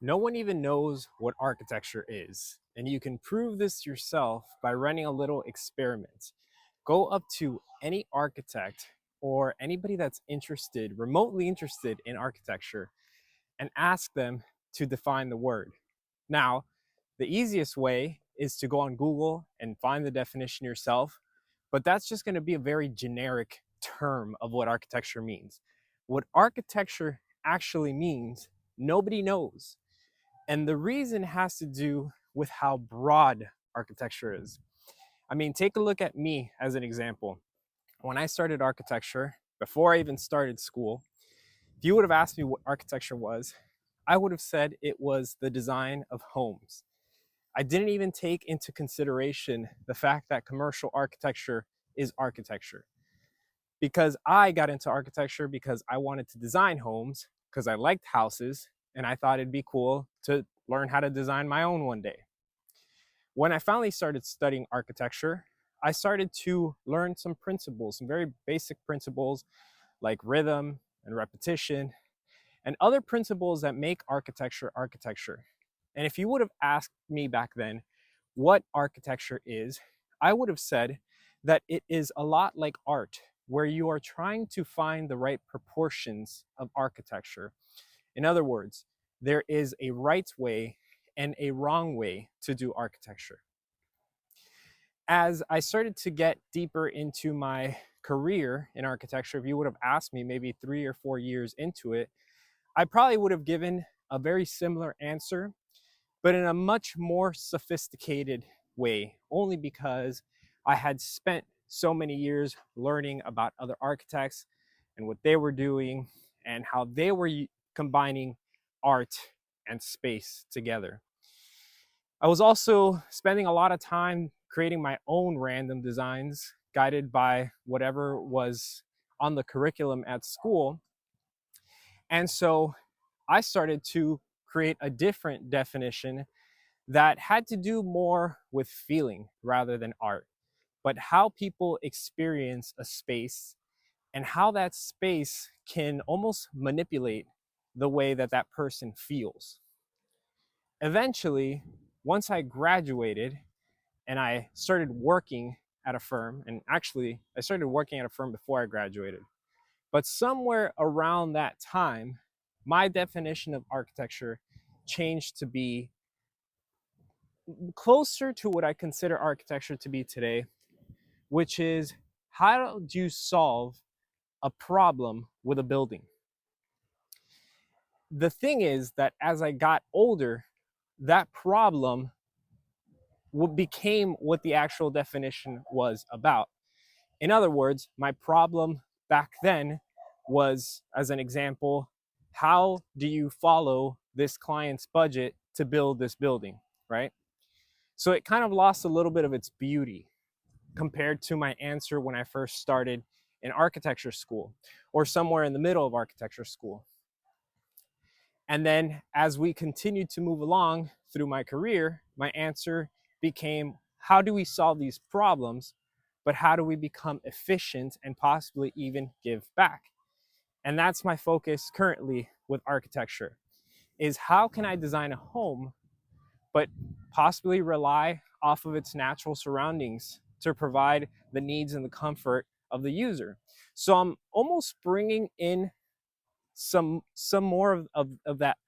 No one even knows what architecture is, and you can prove this yourself by running a little experiment. Go up to any architect or anybody that's interested, remotely interested in architecture, and ask them to define the word. Now, the easiest way is to go on Google and find the definition yourself, but that's just going to be a very generic term of what architecture means. What architecture actually means, nobody knows. And the reason has to do with how broad architecture is. I mean, take a look at me as an example. When I started architecture, before I even started school, if you would have asked me what architecture was, I would have said it was the design of homes. I didn't even take into consideration the fact that commercial architecture is architecture. Because I got into architecture because I wanted to design homes, because I liked houses, and I thought it'd be cool to learn how to design my own one day. When I finally started studying architecture, I started to learn some principles, some very basic principles like rhythm and repetition, and other principles that make architecture architecture. And if you would have asked me back then what architecture is, I would have said that it is a lot like art, where you are trying to find the right proportions of architecture. In other words, there is a right way and a wrong way to do architecture. As I started to get deeper into my career in architecture, if you would have asked me maybe 3 or 4 years into it, I probably would have given a very similar answer, but in a much more sophisticated way, only because I had spent so many years learning about other architects and what they were doing and how they were combining art and space together. I was also spending a lot of time creating my own random designs guided by whatever was on the curriculum at school. And so I started to create a different definition that had to do more with feeling rather than art, but how people experience a space and how that space can almost manipulate the way that that person feels. Eventually, once I graduated and I started working at a firm, and actually, I started working at a firm before I graduated, but somewhere around that time, my definition of architecture changed to be closer to what I consider architecture to be today, which is how do you solve a problem with a building? The thing is that as I got older, that problem became what the actual definition was about. In other words, my problem back then was, as an example, how do you follow this client's budget to build this building, right? So it kind of lost a little bit of its beauty compared to my answer when I first started in architecture school or somewhere in the middle of architecture school. And then as we continued to move along through my career, my answer became how do we solve these problems, but how do we become efficient and possibly even give back? And that's my focus currently with architecture is how can I design a home but possibly rely off of its natural surroundings to provide the needs and the comfort of the user. So I'm almost bringing in some more of that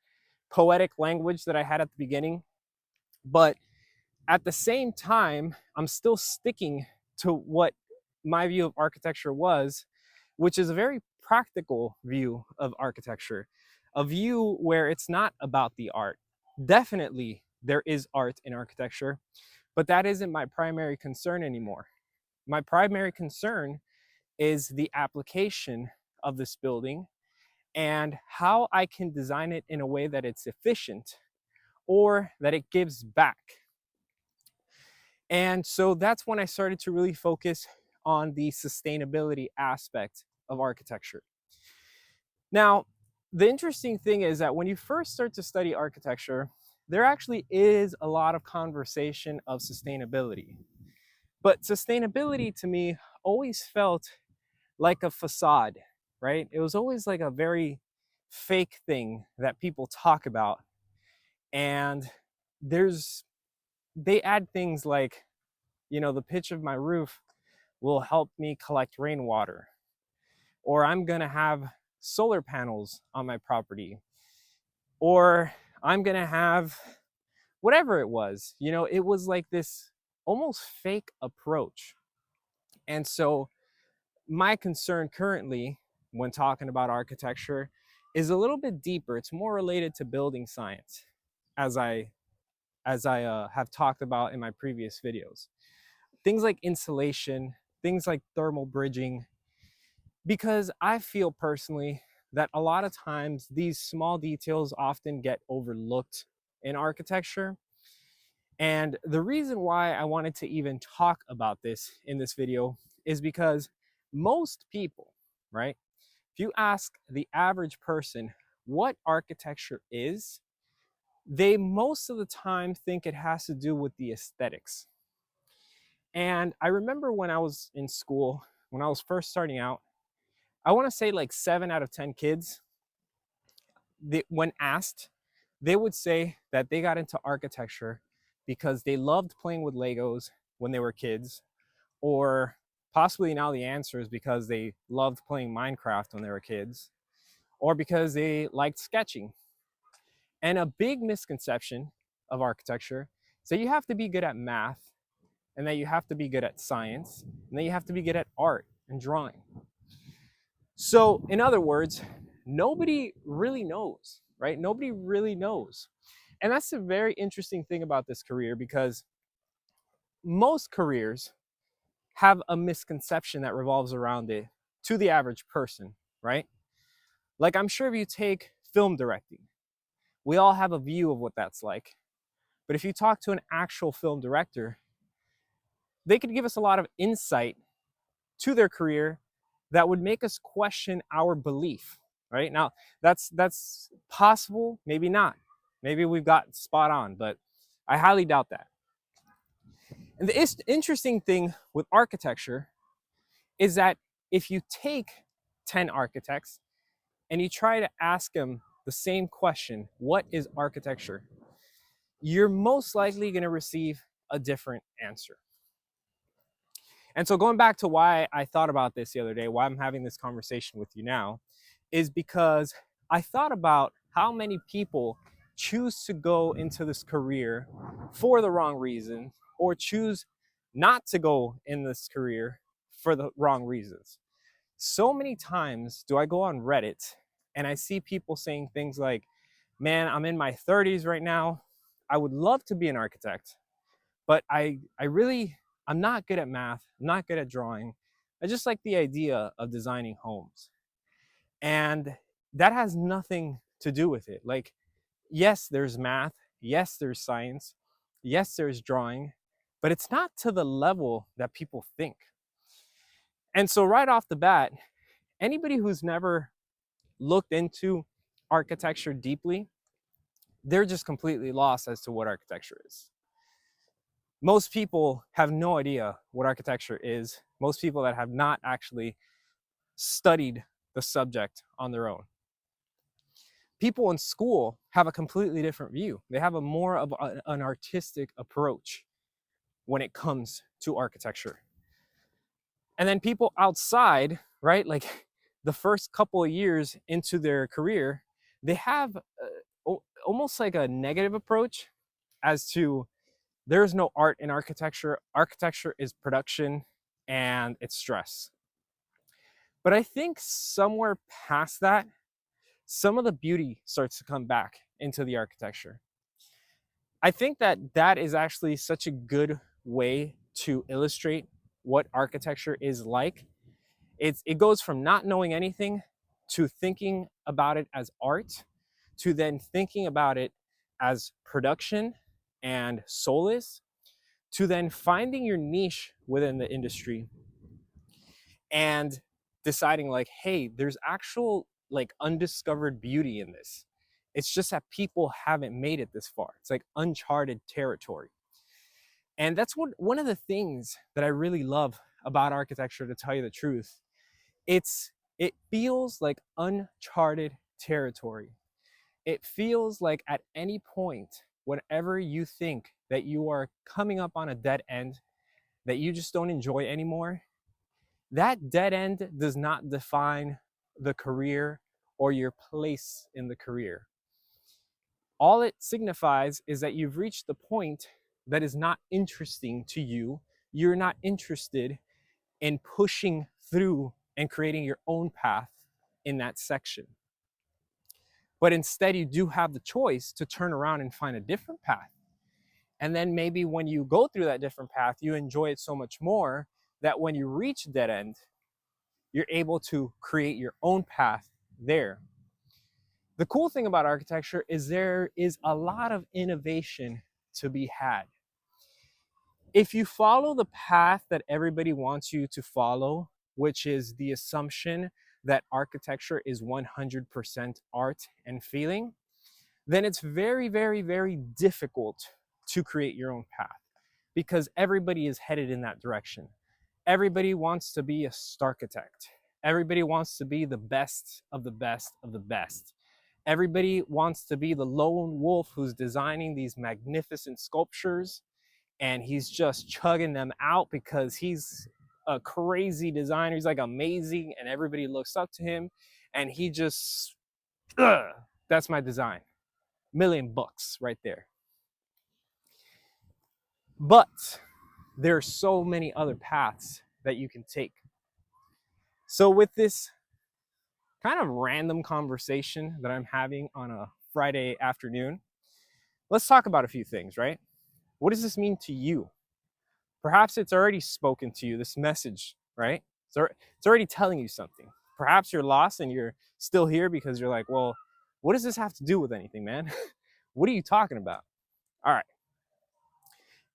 poetic language that I had at the beginning, but at the same time, I'm still sticking to what my view of architecture was, which is a very practical view of architecture, a view where it's not about the art. Definitely, there is art in architecture, but that isn't my primary concern anymore. My primary concern is the application of this building and how I can design it in a way that it's efficient or that it gives back. And so that's when I started to really focus on the sustainability aspect of architecture. Now, the interesting thing is that when you first start to study architecture, there actually is a lot of conversation of sustainability. But sustainability to me always felt like a facade, right? It was always like a very fake thing that people talk about. And there's they add things like, the pitch of my roof will help me collect rainwater, or I'm going to have solar panels on my property, or I'm going to have whatever it was. It was like this almost fake approach. And so my concern currently when talking about architecture is a little bit deeper. It's more related to building science, as I have talked about in my previous videos. Things like insulation, things like thermal bridging, because I feel personally that a lot of times these small details often get overlooked in architecture. And the reason why I wanted to even talk about this in this video is because most people, right? If you ask the average person what architecture is, they most of the time think it has to do with the aesthetics. And I remember when I was in school, when I was first starting out, I want to say like 7 out of 10 kids, when asked, they would say that they got into architecture because they loved playing with Legos when they were kids, or possibly now the answer is because they loved playing Minecraft when they were kids, or because they liked sketching. And a big misconception of architecture is that you have to be good at math, and that you have to be good at science, and that you have to be good at art and drawing. So, in other words, nobody really knows, right? Nobody really knows. And that's a very interesting thing about this career, because most careers have a misconception that revolves around it to the average person, right? Like, I'm sure if you take film directing, we all have a view of what that's like. But if you talk to an actual film director, they could give us a lot of insight to their career that would make us question our belief, right? Now, that's possible, maybe not. Maybe we've got spot on, but I highly doubt that. And the interesting thing with architecture is that if you take 10 architects and you try to ask them the same question, what is architecture? You're most likely going to receive a different answer. And so going back to why I thought about this the other day, why I'm having this conversation with you now, is because I thought about how many people choose to go into this career for the wrong reason, or choose not to go in this career for the wrong reasons. So many times do I go on Reddit and I see people saying things like, man, I'm in my 30s right now. I would love to be an architect, but I'm not good at math. I'm not good at drawing. I just like the idea of designing homes. And that has nothing to do with it. Like, yes, there's math. Yes, there's science. Yes, there's drawing, but it's not to the level that people think. And so right off the bat, anybody who's never looked into architecture deeply, they're just completely lost as to what architecture is. Most people have no idea what architecture is. Most people that have not actually studied the subject on their own. People in school have a completely different view. They have a more of an artistic approach when it comes to architecture. And then people outside, right, like the first couple of years into their career, they have almost like a negative approach as to, there's no art in architecture. Architecture is production and it's stress. But I think somewhere past that, some of the beauty starts to come back into the architecture. I think that that is actually such a good way to illustrate what architecture is like. It goes from not knowing anything to thinking about it as art, to then thinking about it as production and solace, to then finding your niche within the industry and deciding like, hey, there's actual like undiscovered beauty in this. It's just that people haven't made it this far. It's like uncharted territory. And that's one of the things that I really love about architecture, to tell you the truth. It feels like uncharted territory. It feels like at any point, whenever you think that you are coming up on a dead end, that you just don't enjoy anymore, that dead end does not define the career or your place in the career. All it signifies is that you've reached the point that is not interesting to you. You're not interested in pushing through and creating your own path in that section. But instead, you do have the choice to turn around and find a different path. And then maybe when you go through that different path, you enjoy it so much more that when you reach dead end, you're able to create your own path there. The cool thing about architecture is there is a lot of innovation to be had. If you follow the path that everybody wants you to follow, which is the assumption that architecture is 100% art and feeling, then it's very, very, very difficult to create your own path because everybody is headed in that direction. Everybody wants to be a starchitect. Everybody wants to be the best of the best of the best. Everybody wants to be the lone wolf who's designing these magnificent sculptures and he's just chugging them out because he's a crazy designer. He's like amazing and everybody looks up to him and he just, that's my design. $1,000,000 right there. But there are so many other paths that you can take. So with this kind of random conversation that I'm having on a Friday afternoon, let's talk about a few things, right? What does this mean to you? Perhaps it's already spoken to you, this message, right? It's already telling you something. Perhaps you're lost and you're still here because you're like, well, what does this have to do with anything, man? What are you talking about? All right.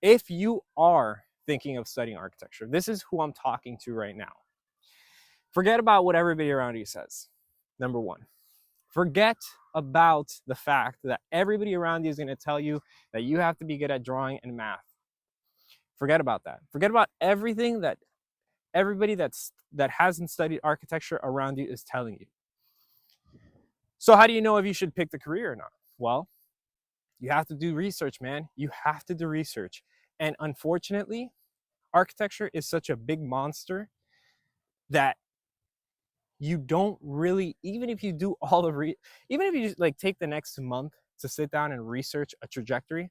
If you are thinking of studying architecture, this is who I'm talking to right now. Forget about what everybody around you says. Number one, forget about the fact that everybody around you is going to tell you that you have to be good at drawing and math. Forget about that. Forget about everything that everybody that hasn't studied architecture around you is telling you. So how do you know if you should pick the career or not? Well, you have to do research, man. You have to do research. And unfortunately, architecture is such a big monster that you don't really, even if you do all the even if you just like take the next month to sit down and research a trajectory,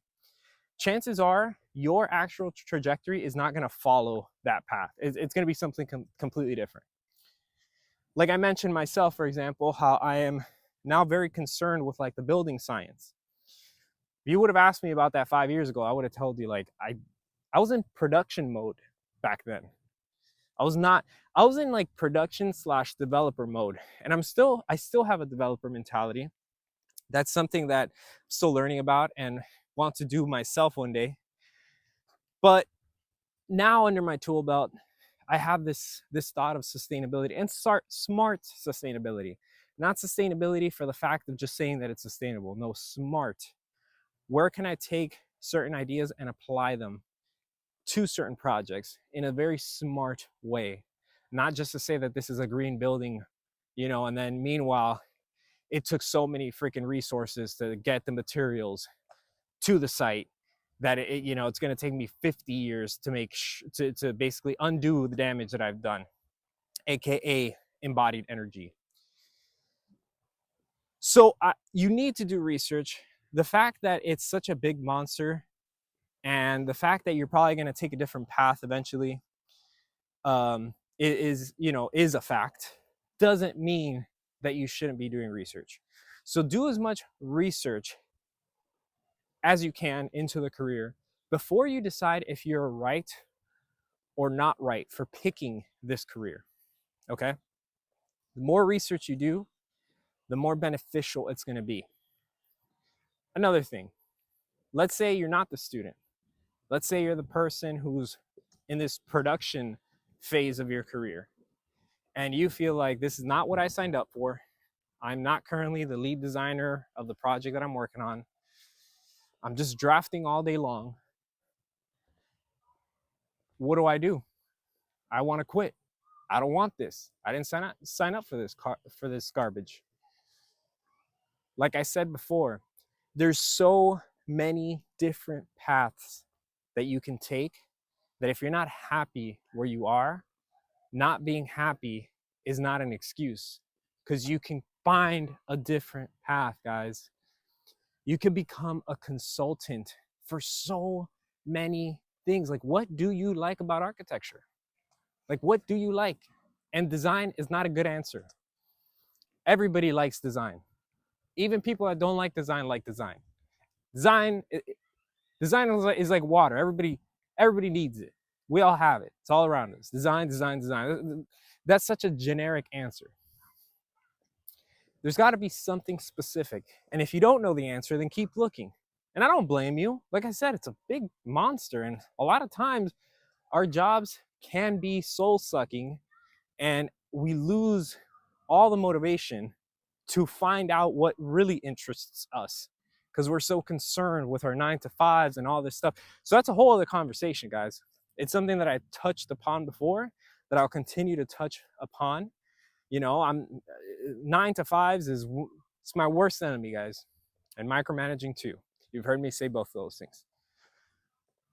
chances are your actual trajectory is not going to follow that path. It's going to be something completely different. Like I mentioned myself, for example, how I am now very concerned with like the building science. If you would have asked me about that 5 years ago, I would have told you like I was in production mode back then. I was in like production / developer mode. And I still have a developer mentality. That's something that I'm still learning about and want to do myself one day. But now under my tool belt, I have this thought of sustainability and smart sustainability. Not sustainability for the fact of just saying that it's sustainable. No, smart. Where can I take certain ideas and apply them to certain projects in a very smart way? Not just to say that this is a green building, and then meanwhile, it took so many freaking resources to get the materials to the site that it's going to take me 50 years to make to basically undo the damage that I've done, aka embodied energy. So you need to do research. The fact that it's such a big monster and the fact that you're probably going to take a different path eventually is a fact, doesn't mean that you shouldn't be doing research. So do as much research as you can into the career before you decide if you're right or not right for picking this career. Okay? The more research you do, the more beneficial it's going to be. Another thing, let's say you're not the student. Let's say you're the person who's in this production phase of your career and you feel like this is not what I signed up for. I'm not currently the lead designer of the project that I'm working on. I'm just drafting all day long. What do? I want to quit. I don't want this. I didn't sign up for this garbage. Like I said before, there's so many different paths that you can take that if you're not happy where you are, not being happy is not an excuse, because you can find a different path, guys. You can become a consultant for so many things. Like, what do you like about architecture? Like, what do you like? And design is not a good answer. Everybody likes design. Even people that don't like design like design. Design, design is like water. Everybody needs it. We all have it. It's all around us. Design, design, design. That's such a generic answer. There's got to be something specific. And if you don't know the answer, then keep looking. And I don't blame you. Like I said, it's a big monster. And a lot of times our jobs can be soul sucking and we lose all the motivation to find out what really interests us because we're so concerned with our 9 to 5s and all this stuff. So that's a whole other conversation, guys. It's something that I touched upon before that I'll continue to touch upon. You know, I'm 9 to 5s is it's my worst enemy, guys, and micromanaging too. You've heard me say both of those things.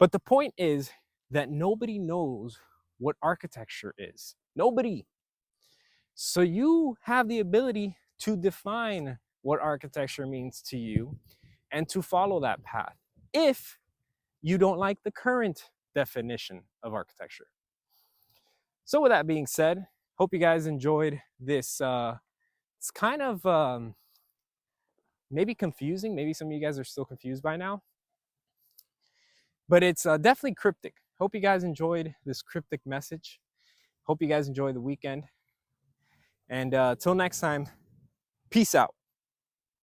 But the point is that nobody knows what architecture is. Nobody. So you have the ability to define what architecture means to you and to follow that path if you don't like the current definition of architecture. So with that being said, hope you guys enjoyed this. It's kind of maybe confusing. Maybe some of you guys are still confused by now. But it's definitely cryptic. Hope you guys enjoyed this cryptic message. Hope you guys enjoy the weekend. And till next time, peace out.